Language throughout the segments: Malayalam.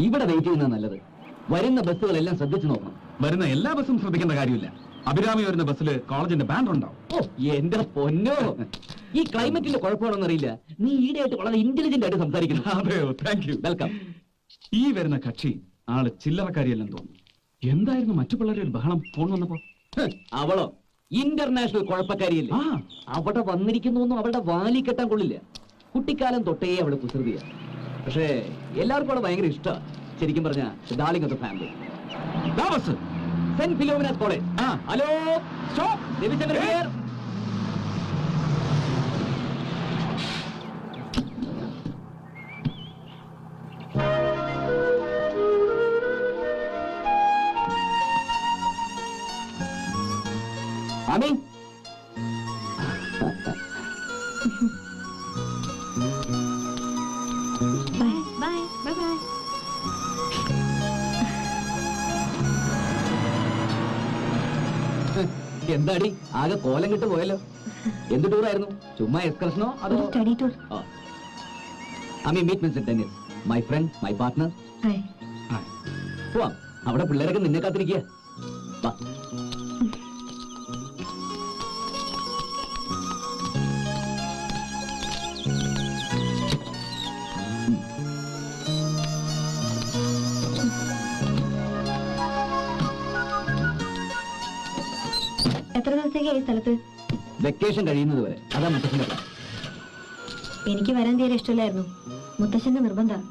ഇവിടെ വെയിറ്റ് ചെയ്യുന്നത് നല്ലത്. വരുന്ന ബസ്സുകളെല്ലാം ശ്രദ്ധിച്ചു നോക്കണം. വരുന്ന എല്ലാ ബസ്സും ശ്രദ്ധിക്കേണ്ട കാര്യമില്ല. അഭിരാമി വരുന്ന ബസ്സിൽ കോളേജിന്റെ ബാൻഡ് ഉണ്ടാവും. ഓ എന്റെ പൊന്നോ, ഈ ക്ലൈമറ്റിന്റെ കുഴപ്പമാണെന്നറിയില്ല. നീ ഈടെയായിട്ട് വളരെ ഇന്റലിജന്റ് ആയിട്ട് സംസാരിക്കുന്നു. അതെയോ, താങ്ക് യു. വെൽക്കം. ഈ വരുന്ന കക്ഷി ആള് ചില്ലറക്കാരിയല്ലെന്ന് തോന്നുന്നു. എന്തായിരുന്നു മറ്റു പിള്ളേരുടെ ഒരു ബഹളം ഫോൺ വന്നപ്പോ? അവളോ ഇന്റർനാഷണൽ കുഴപ്പക്കാരിയല്ലേ? അവിടെ വന്നിരിക്കുന്നൊന്നും അവളുടെ വാലി കെട്ടാൻ കൊള്ളില്ല. കുട്ടിക്കാലം തൊട്ടേ അവള് കുസൃതിയ. പക്ഷേ എല്ലാവർക്കും അവിടെ ഭയങ്കര ഇഷ്ടമാണ്. ശരിക്കും പറഞ്ഞ darling of the family. Saint Philomena's college. Hello, stop. Ravichandran here. Ami, bye bye bye. എന്താടി ആകെ കോലം കിട്ടു പോയല്ലോ. എന്ത് ടൂറായിരുന്നു? ചുമ്മാ എക്സ്കർഷനോ അതോ study tour? Ami, meet mister Dennis, my friend, my partner. പോവാം. അവിടെ പിള്ളേരൊക്കെ നിന്നെ കാത്തിരിക്കുക. വാ. എത്ര ദിവസത്തേക്കായി സ്ഥലത്ത്? വെക്കേഷൻ കഴിയുന്നത് വരെ. അതാ മുത്തശ്ശന്റെ പ്ലാൻ. എനിക്ക് വരാൻ തീരെ ഇഷ്ടമില്ലായിരുന്നു. മുത്തശ്ശന്റെ നിർബന്ധം.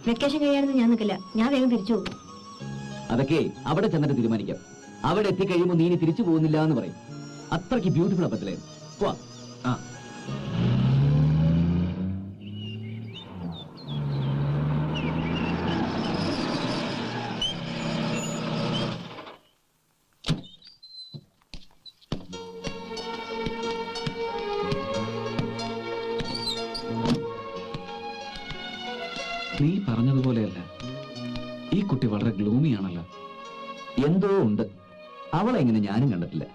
വെക്കേഷൻ കഴിയാണെന്ന് ഞാൻ നിൽക്കില്ല. ഞാൻ വേഗം തിരിച്ചു പോകും. അതൊക്കെ അവിടെ ചെന്നിട്ട് തീരുമാനിക്കാം. അവിടെ എത്തിക്കഴിയുമ്പോൾ നീ ഇനി തിരിച്ചു പോകുന്നില്ല എന്ന് പറയും. അത്രയ്ക്ക് ബ്യൂട്ടിഫുൾ അപ്പത്തിലായിരുന്നു. പോവാ. നീ പറഞ്ഞതുപോലെയല്ല, ഈ കുട്ടി വളരെ ഗ്ലൂമി ആണല്ലോ. എന്തോ ഉണ്ട്. അവളെ എങ്ങനെ ഞാനും കണ്ടിട്ടില്ല.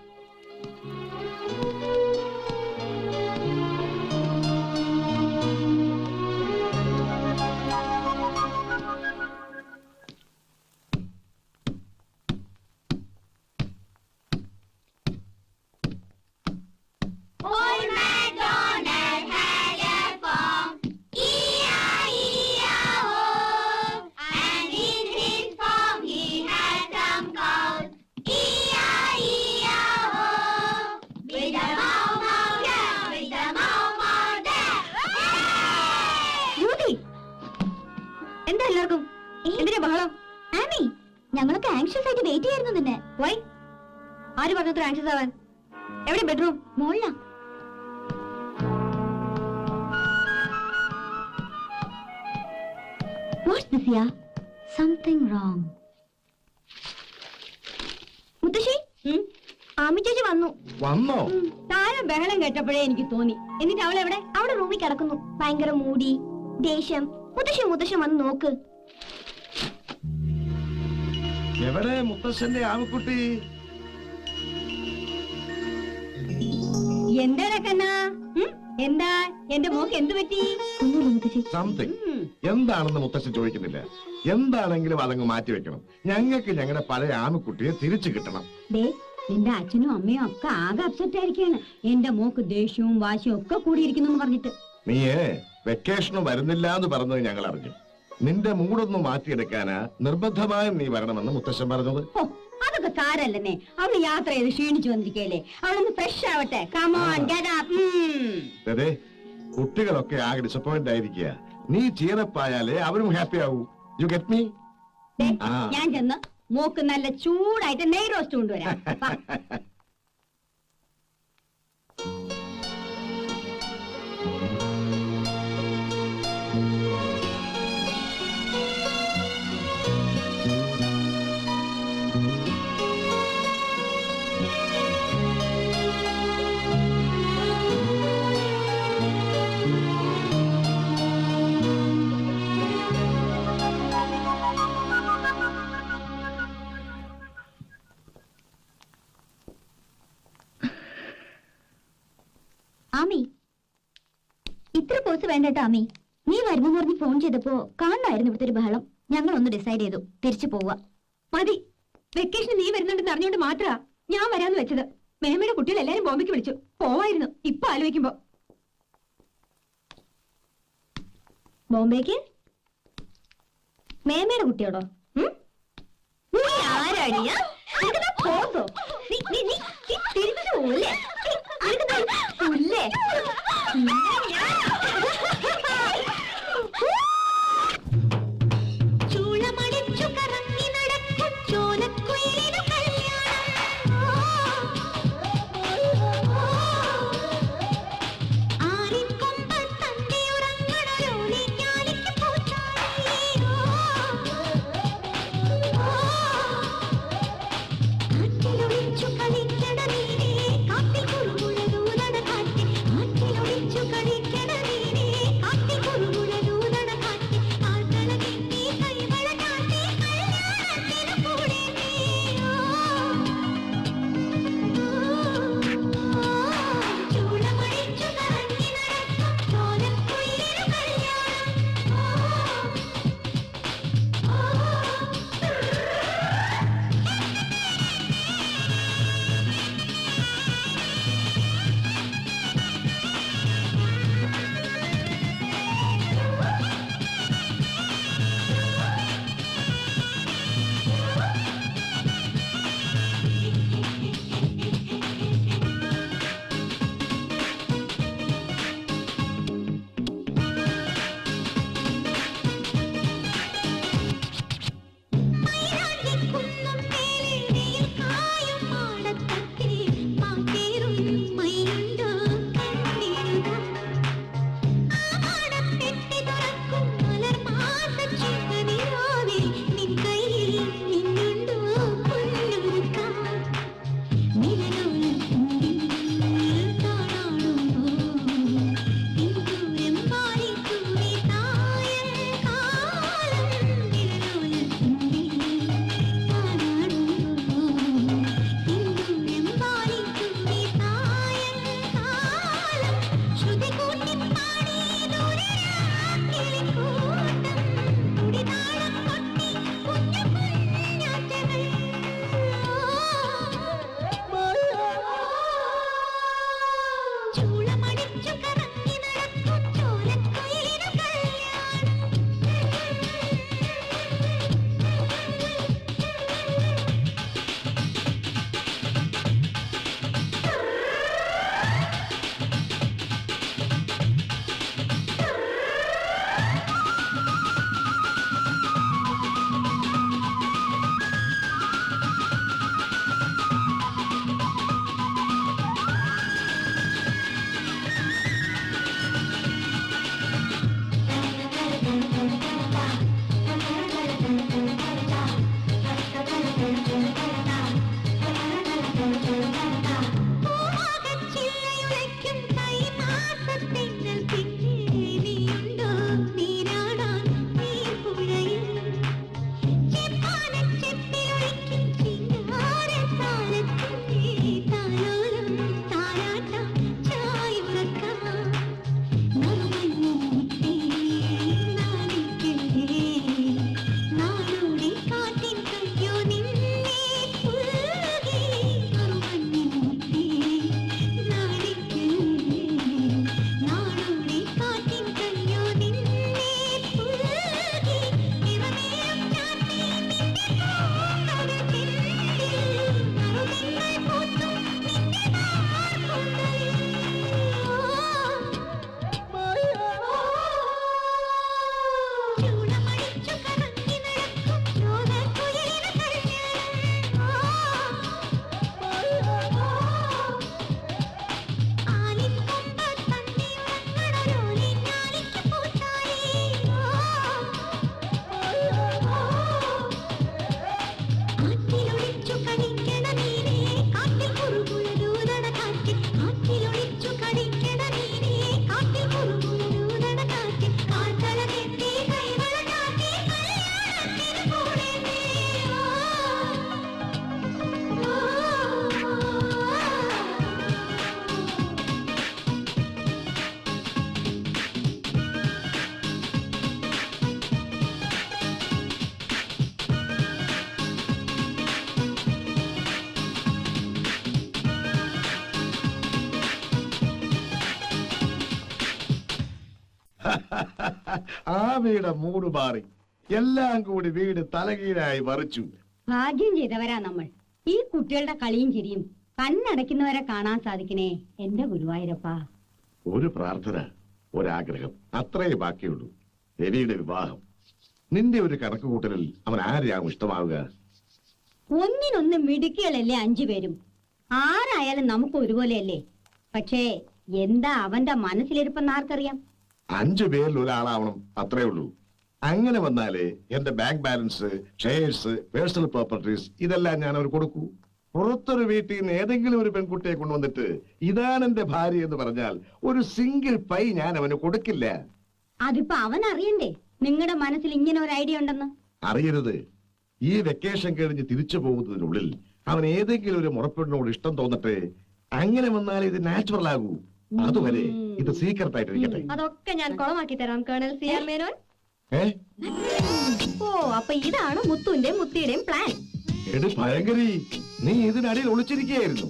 എന്താ എല്ലാവർക്കും എന്തിനാ ബഹളം? ആമി, ഞങ്ങളൊക്കെ ആങ്ഷ്യസ് ആയിട്ട് വെയിറ്റ് ചെയ്യായിരുന്നു നിന്നെ. വൈ? ആര് പറഞ്ഞത്ര ആങ്ഷ്യസ് ആവാൻ? എവിടെ bedroom? മോളിലാ. What's this, yeah? Something wrong. മുത്തശ്ശി, ആമി ചേച്ചി വന്നു. വന്നോ? താഴെ ബഹളം കേട്ടപ്പോഴേ എനിക്ക് തോന്നി. എന്നിട്ട് അവളെവിടെ? അവിടെ റൂമിൽ കിടക്കുന്നു. ഭയങ്കര മൂടി, ദേഷ്യം. മുത്തശ്ശൻ വന്ന് നോക്ക്. എവിടെ മുത്തശ്ശന്റെ ആമക്കുട്ടി? എന്താ കണ്ണാ? എന്താ എന്റെ മോക്ക് എന്ത് പറ്റി? സംതിങ്. എന്താണെന്ന് മുത്തശ്ശൻ ചോദിക്കുന്നില്ല. എന്താണെങ്കിലും അതങ്ങ് മാറ്റി വെക്കണം. ഞങ്ങൾക്ക് ഞങ്ങളുടെ പഴയ ആമക്കുട്ടിയെ തിരിച്ചു കിട്ടണം. നിന്റെ അച്ഛനും അമ്മയും ഒക്കെ ആകെ അപ്സെറ്റ് ആയിരിക്കാണ്. എന്റെ മോക്ക് ദേഷ്യവും വാശിയും ഒക്കെ കൂടിയിരിക്കുന്നു പറഞ്ഞിട്ട്. നീയേ വെക്കേഷന് വരുന്നില്ല എന്ന് പറഞ്ഞത് ഞങ്ങൾ അറിഞ്ഞു. നിന്റെ മൂടൊന്ന് മാറ്റിയെടുക്കാനാ നിർബന്ധമായും നീ വരണമെന്ന് മുത്തശ്ശൻ പറഞ്ഞത്. അതൊക്കെ സാരല്ലേ. അവള് യാത്ര ചെയ്ത് ക്ഷീണിച്ചു വന്നിരിക്കല്ലേ. അവളൊന്ന് ഫ്രഷ് ആവട്ടെ. അതെ, കുട്ടികളൊക്കെ ആകെ ഡിസപ്പോയിന്റ് ആയിരിക്കുക. നീ ചീറപ്പായാലേ അവരും ഹാപ്പി ആവൂ. You get me? ഞാൻ ചെന്ന് മോക്ക് നല്ല ചൂടായിട്ട് നെയ് റോസ്റ്റ് കൊണ്ടുവരാം. ആമി, ഇത്ര പോസ് വേണ്ടട്ടോ ആമി. നീ വരുമെന്ന് പറഞ്ഞ് ഫോൺ ചെയ്തപ്പോ കാണണമായിരുന്നു ഇവിടുത്തെ ഒരു ബഹളം. ഞങ്ങൾ ഒന്ന് ഡിസൈഡ് ചെയ്തു തിരിച്ചു പോവുക. മതി. വെക്കേഷൻ നീ വരുന്നുണ്ടെന്ന് അറിഞ്ഞുകൊണ്ട് മാത്രാ ഞാൻ വരാന്ന് വെച്ചത്. മേമയുടെ കുട്ടികൾ എല്ലാരും ബോംബെക്ക് വിളിച്ചു. പോവായിരുന്നു. ഇപ്പൊ ആലോചിക്കുമ്പോ. ബോംബേക്ക് മേമയുടെ കുട്ടിയോടോ? നീ ആരാടിയാ? പോകോ തിരിച്ചു പോവല്ലേ? ചൂളമടിച്ചു കറങ്ങി നടക്കും ചോലക്കുയിലിനു കളിക്കട നീരേ കാപ്പി കുറുകുഴലൂതട കാറ്റ് ആറ്റിലൊളിച്ചു കളി ആമയുടെ മൂട് മാറി, എല്ലാം കൂടി വീട് തലകീഴായി മറിച്ചു. ഭാഗ്യം ചെയ്തവരാ നമ്മൾ. ഈ കുട്ടികളുടെ കളിയും ചിരിയും കണ്ണടയ്ക്കുന്നവരെ കാണാൻ സാധിക്കണേ എന്റെ ഗുരുവായൂരപ്പ. ഒരു പ്രാർത്ഥന, ഒരാഗ്രഹം, അത്രേ ബാക്കിയുള്ളൂ. രവിയുടെ വിവാഹം. നിന്റെ ഒരു കണക്കുകൂട്ടലിൽ അവൻ ആരെയാവും ഇഷ്ടമാവുക? ഒന്നിനൊന്ന് മിടുക്കികളല്ലേ 5 പേരും. ആരായാലും നമുക്ക് ഒരുപോലെയല്ലേ. പക്ഷേ എന്താ അവന്റെ മനസ്സിലിരിപ്പെന്ന് ആർക്കറിയാം? 5 പേരിൽ ഒരാളാവണം, അത്രേ ഉള്ളൂ. അങ്ങനെ വന്നാലേ എന്റെ bank balance, shares, personal properties ഇതെല്ലാം ഞാൻ അവർ കൊടുക്കൂ. പുറത്തൊരു വീട്ടിൽ നിന്ന് ഏതെങ്കിലും ഒരു പെൺകുട്ടിയെ കൊണ്ടുവന്നിട്ട് ഇതാണ് എന്റെ ഭാര്യ എന്ന് പറഞ്ഞാൽ ഒരു സിംഗിൾ പൈ ഞാൻ അവന് കൊടുക്കില്ല. അതിപ്പോ അവൻ അറിയണ്ടേ നിങ്ങളുടെ മനസ്സിൽ ഇങ്ങനെ ഒരു ഐഡിയ ഉണ്ടെന്ന്? അറിയരുത്. ഈ വെക്കേഷൻ കഴിഞ്ഞ് തിരിച്ചു പോകുന്നതിനുള്ളിൽ അവൻ ഏതെങ്കിലും ഒരു മുറപ്പെടിനോട് ഇഷ്ടം തോന്നട്ടെ. അങ്ങനെ വന്നാൽ ഇത് നാച്ചുറൽ ആകൂ. അതുവരെ ഇത് സീക്രട്ട് ആയിട്ടിരിക്കട്ടെ. അതൊക്കെ ഞാൻ കുളമാക്കി തരാം കേണൽ CR മേനോൻ. ഓ, അപ്പൊ ഇതാണ് മുത്തുവിന്റെയും മുത്തിയുടെയും പ്ലാൻ. എടി ഭയങ്കരി, നീ ഇതിനടിയിൽ ഒളിച്ചിരിക്കുകയായിരുന്നു.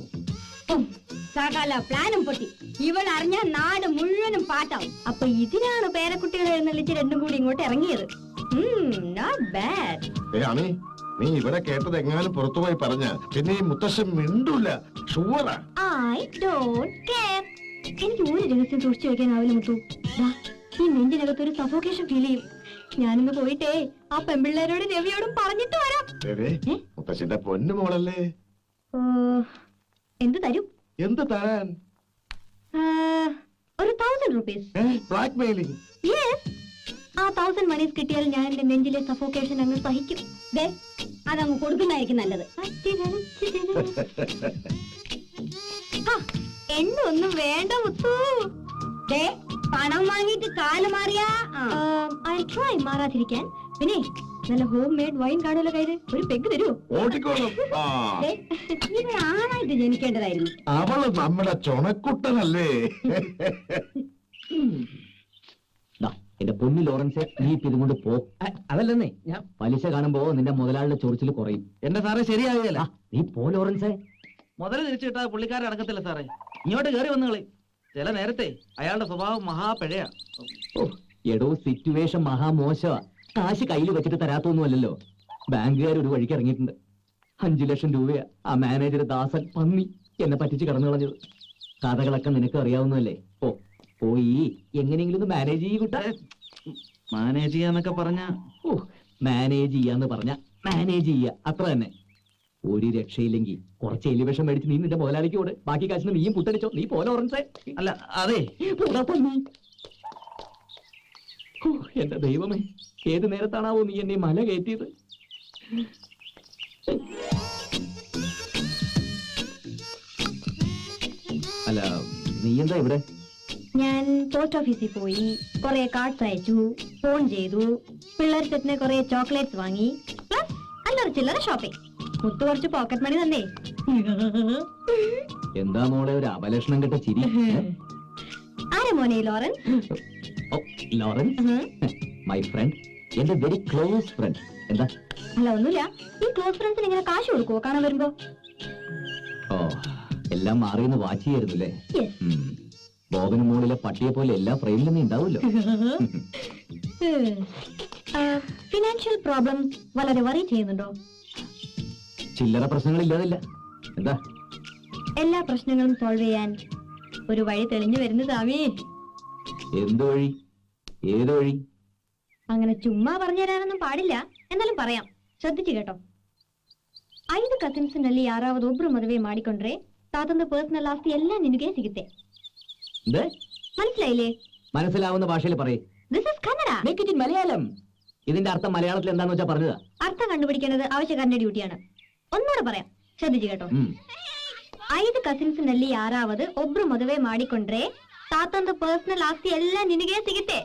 സകല പ്ലാനും പൊട്ടി. ഇവൾ അറിഞ്ഞ നാട് മുഴുവനും പാട്ടാവും. അപ്പൊ ഇതിനാണ് പേരക്കുട്ടികളെ എഴുന്നള്ളിച്ച് രണ്ടും കൂടി ഇങ്ങോട്ട് ഇറങ്ങിയത്. Not bad. അമി, നീ ഇവിടെ കേട്ടത് എങ്ങാനും പുറത്തുപോയി പറഞ്ഞ പിന്നെ ഈ മുത്തശ്ശൻ മിണ്ടൂല. ഷുവറാ. I don't care. എനിക്ക് ഒരു രഹസ്യം സൂക്ഷിച്ചു വെക്കാനാവില്ല മുത്തു. ദാ, ഈ നെഞ്ചിനകത്ത് ഒരു സഫോക്കേഷൻ ഫീൽ ചെയ്യും. ഞാനിന്ന് പോയിട്ടേ ആ പെൺപിള്ളേരോട് രവിയോടും പറഞ്ഞിട്ട് വരാം. മുത്തശ്ശന്റെ പൊന്നു മോളല്ലേ. എന്ത് തരും? എന്ത് തരാൻ? ഒരു 1000 rupees. Black mailing. യെസ്. ആ 1000 മണീസ് കിട്ടിയാൽ ഞാൻ എന്റെ നെഞ്ചിലെ സഫോക്കേഷൻ അങ്ങ് സഹിക്കും. ദേ, അതങ്ങ് കൊടുക്കുന്നതായിരിക്കും നല്ലത്. എണ്ണ ഒന്നും വേണ്ട മുത്തു. ദേ, പണം വാങ്ങിയിട്ട് കാല് മാറിയാ ഐ ട്രൈ മാറാതിരിക്കാൻ. പിന്നെ നല്ല ഹോം മെയ്ഡ് വൈൻ കാണുമല്ലോ കയ്യില്. ഒരു പെഗ് തരുമോ? ഓടിക്കോളും. ഇവർ ആണായിട്ട് ജനിക്കേണ്ടതായിരുന്നു. അവള് നമ്മുടെ ചുണക്കുട്ടനല്ലേ. എന്റെ പൊന്നു ലോറൻസ്, നീ ഇതുകൊണ്ട് പോ. അതല്ലെന്നേ, ഞാൻ പലിശ കാണുമ്പോ നിന്റെ മുതലാളിയുടെ ചൊറിച്ചിൽ കുറയും. എന്റെ സാറേ ശരിയാകുകയല്ല. നീ പോ ലോറൻസേ. മുതല് തിരിച്ചു കിട്ടാതെ പുള്ളിക്കാരൻ അടക്കത്തില്ല സാറേ. ഇങ്ങോട്ട് കയറി വന്നുകളി. ചില നേരത്തെ അയാളുടെ സ്വഭാവം മഹാപിഴയാ. എടോ, സിറ്റുവേഷൻ മഹാമോശമാ. കാശ് കയ്യിൽ വെച്ചിട്ട് തരാത്തൊന്നുമല്ലല്ലോ. ബാങ്കുകാർ ഒരു വഴിക്ക് ഇറങ്ങിയിട്ടുണ്ട്. 5 ലക്ഷം രൂപയാ ആ മാനേജർ ദാസൻ പന്നി എന്നെ പറ്റിച്ച് കടന്നു കളഞ്ഞത്. കഥകളൊക്കെ നിനക്ക് അറിയാവുന്നതല്ലേ. പോയി എങ്ങനെയെങ്കിലും ഒന്ന് മാനേജ് ചെയ്യൂട്ട. മാനേജ് ചെയ്യാന്നൊക്കെ പറഞ്ഞ മാനേജ് ചെയ്യാന്ന് പറഞ്ഞ മാനേജ് ചെയ്യ, അത്ര തന്നെ. ഒരു രക്ഷയില്ലെങ്കിൽ കുറച്ച് എലിവേഷം മേടിച്ച് നീ നിന്റെ മുതലാളിക്ക് കൂടെ ബാക്കി കാശിന് നീയും പുട്ടടിച്ചോ. നീ പോലെ ഓറൻസേ. അല്ല, അതെ എന്റെ ദൈവമേ, ഏത് നേരത്താണാവോ നീ എന്നെ മല കയറ്റിയത്? അല്ല, നീ എന്താ ഇവിടെ? ഞാൻ പോസ്റ്റ് ഓഫീസിൽ പോയി കുറെ കാർഡ്സ് അയച്ചു, ഫോൺ ചെയ്തു, പിള്ളേർ സെറ്റിന് കുറെ ചോക്ലേറ്റ്സ് വാങ്ങി, പ്ലസ് അല്ലറ ചില്ലറ ഷോപ്പിംഗ്. മുത്തു കുറച്ച് പോക്കറ്റ് മണി തന്നേ. എന്താ മോളെ ഒരു അപലക്ഷണം കെട്ട ചിരി? ആരാ മോനെ ലോറൻസ്? ലോറൻസ്, മൈ ഫ്രണ്ട്, എന്റെ വെരി ക്ലോസ് ഫ്രണ്ട്. എന്താ? അല്ല, ഒന്നുമില്ല. ഈ ക്ലോസ് ഫ്രണ്ട്സിന് ഇങ്ങനെ കാശ് കൊടുക്കുവോ കാണാൻ വരുമ്പോ? ഓ, എല്ലാം മാറിയെന്ന് വാച്ച് ചെയ്യായിരുന്നല്ലേ? ബോബന് മോളിലെ പട്ടിയെ പോലെ എല്ലാ ഫ്രെയിമിലും നീ ഉണ്ടാവുമല്ലോ. ഫിനാൻഷ്യൽ പ്രോബ്ലംസ് വളരെ വറി ചെയ്യുന്നുണ്ടോ? ചില്ലറ പ്രശ്നങ്ങളില്ലാതില്ല. എന്താ? എല്ലാ പ്രശ്നങ്ങളും സോൾവ് ചെയ്യാൻ ഒരു വഴി തെളിഞ്ഞു വരുന്നു സ്വാമി. എന്ത് വഴി? ഏത് വഴി? അങ്ങനെ ചുമ്മാ പറഞ്ഞു തരാനൊന്നും പാടില്ല, എന്നാലും പറയാം, ശ്രദ്ധിച്ചു കേട്ടോ. 5 ಕಸಿನ್ಸ್ನಲ್ಲಿ ಯಾರಾவது ಒಬ್ರು ಮದುವೆ ಮಾಡಿಕೊಂಡ್ರೆ ತಾತಂದು ಪರ್ಸನಲ್ ಆಸ್ತಿ ಎಲ್ಲ ನಿನಗೆ ಸಿಗುತ್ತೆ. മനസ്സിലായില്ലേ? മനസ്സിലാവുന്ന ഭാഷയിൽ പറയേ. This is Kannada. Make it in Malayalam. ഇതിന്റെ അർത്ഥം മലയാളത്തിൽ എന്താന്ന് വെച്ചാ പറഞ്ഞതാ. അർത്ഥം കണ്ടുപിടിക്കേണ്ടത് ആവശ്യക്കാരന്റെ ഡ്യൂട്ടിയാണ്. ഒന്നുകൂടെ പറയാം, ശ്രദ്ധിച്ചു കേട്ടോ. 5 ಕಸಿನ್ಸ್ನಲ್ಲಿ ಯಾರಾவது ಒಬ್ರು ಮದುವೆ ಮಾಡಿಕೊಂಡ್ರೆ ತಾತಂದು ಪರ್ಸನಲ್ ಆಸ್ತಿ ಎಲ್ಲ ನಿನಗೆ ಸಿಗುತ್ತೆ.